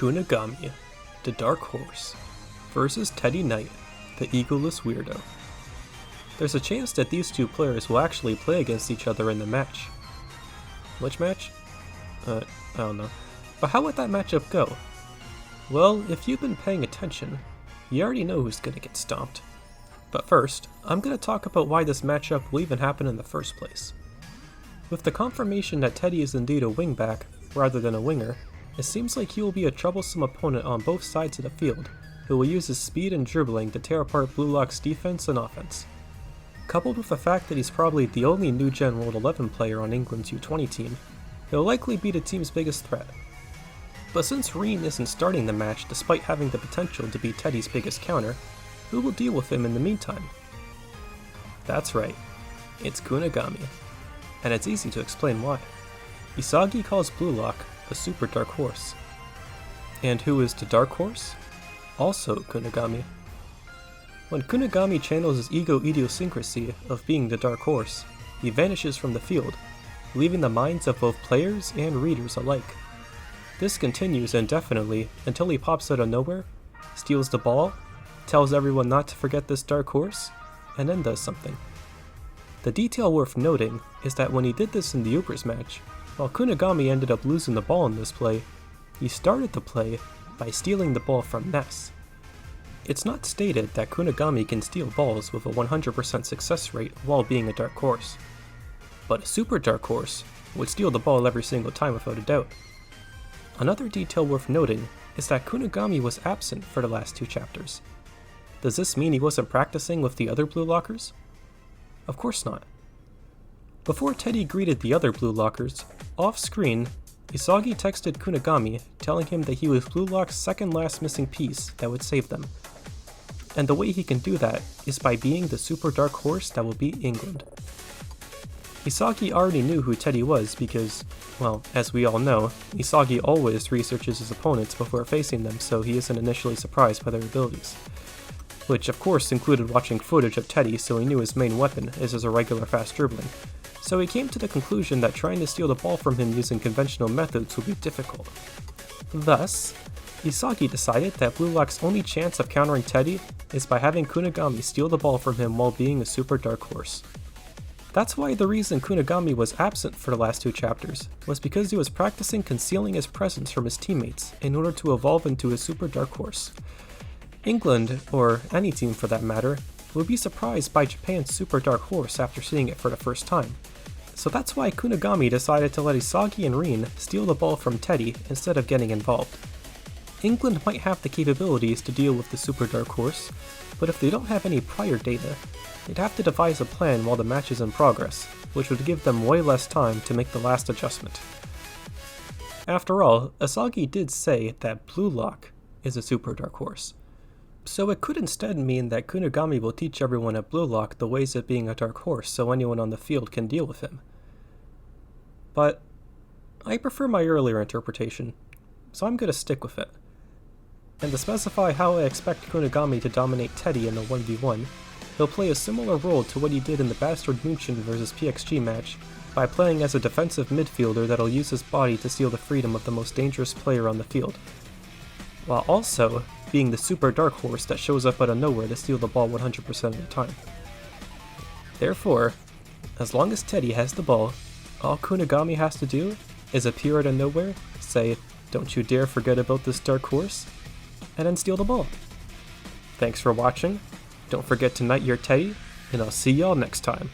Kunigami, the Dark Horse, versus Teddy Knight, the egoless weirdo. There's a chance that these two players will actually play against each other in the match. Which match? I don't know. But how would that matchup go? Well, if you've been paying attention, you already know who's gonna get stomped. But first, I'm gonna talk about why this matchup will even happen in the first place. With the confirmation that Teddy is indeed a wingback rather than a winger, it seems like he will be a troublesome opponent on both sides of the field, who will use his speed and dribbling to tear apart Blue Lock's defense and offense. Coupled with the fact that he's probably the only new gen World 11 player on England's U20 team, he'll likely be the team's biggest threat. But since Reen isn't starting the match despite having the potential to be Teddy's biggest counter, who will deal with him in the meantime? That's right, it's Kunigami. And it's easy to explain why. Isagi calls Blue Lock a super dark horse. And who is the dark horse? Also Kunigami. When Kunigami channels his ego idiosyncrasy of being the dark horse, he vanishes from the field, leaving the minds of both players and readers alike. This continues indefinitely until he pops out of nowhere, steals the ball, tells everyone not to forget this dark horse, and then does something. The detail worth noting is that when he did this in the Ubers match, while Kunigami ended up losing the ball in this play, he started the play by stealing the ball from Ness. It's not stated that Kunigami can steal balls with a 100% success rate while being a dark horse, but a super dark horse would steal the ball every single time without a doubt. Another detail worth noting is that Kunigami was absent for the last two chapters. Does this mean he wasn't practicing with the other Blue Lockers? Of course not. Before Teddy greeted the other Blue Lockers, off-screen, Isagi texted Kunigami telling him that he was Blue Lock's second last missing piece that would save them. And the way he can do that is by being the super dark horse that will beat England. Isagi already knew who Teddy was because, well, as we all know, Isagi always researches his opponents before facing them so he isn't initially surprised by their abilities. Which of course included watching footage of Teddy so he knew his main weapon is his irregular fast dribbling. So he came to the conclusion that trying to steal the ball from him using conventional methods would be difficult. Thus, Isagi decided that Blue Lock's only chance of countering Teddy is by having Kunigami steal the ball from him while being a super dark horse. That's why the reason Kunigami was absent for the last two chapters was because he was practicing concealing his presence from his teammates in order to evolve into a super dark horse. England, or any team for that matter, would be surprised by Japan's super dark horse after seeing it for the first time. So that's why Kunigami decided to let Isagi and Reen steal the ball from Teddy instead of getting involved. England might have the capabilities to deal with the super dark horse, but if they don't have any prior data, they'd have to devise a plan while the match is in progress, which would give them way less time to make the last adjustment. After all, Isagi did say that Blue Lock is a super dark horse. So it could instead mean that Kunigami will teach everyone at Blue Lock the ways of being a dark horse so anyone on the field can deal with him. But I prefer my earlier interpretation, so I'm gonna stick with it. And to specify how I expect Kunigami to dominate Teddy in the 1v1, he'll play a similar role to what he did in the Bastard München vs PXG match by playing as a defensive midfielder that'll use his body to steal the freedom of the most dangerous player on the field, while also being the super dark horse that shows up out of nowhere to steal the ball 100% of the time. Therefore, as long as Teddy has the ball, all Kunigami has to do is appear out of nowhere, say, "Don't you dare forget about this dark horse," and then steal the ball. Thanks for watching, don't forget to knight your Teddy, and I'll see y'all next time.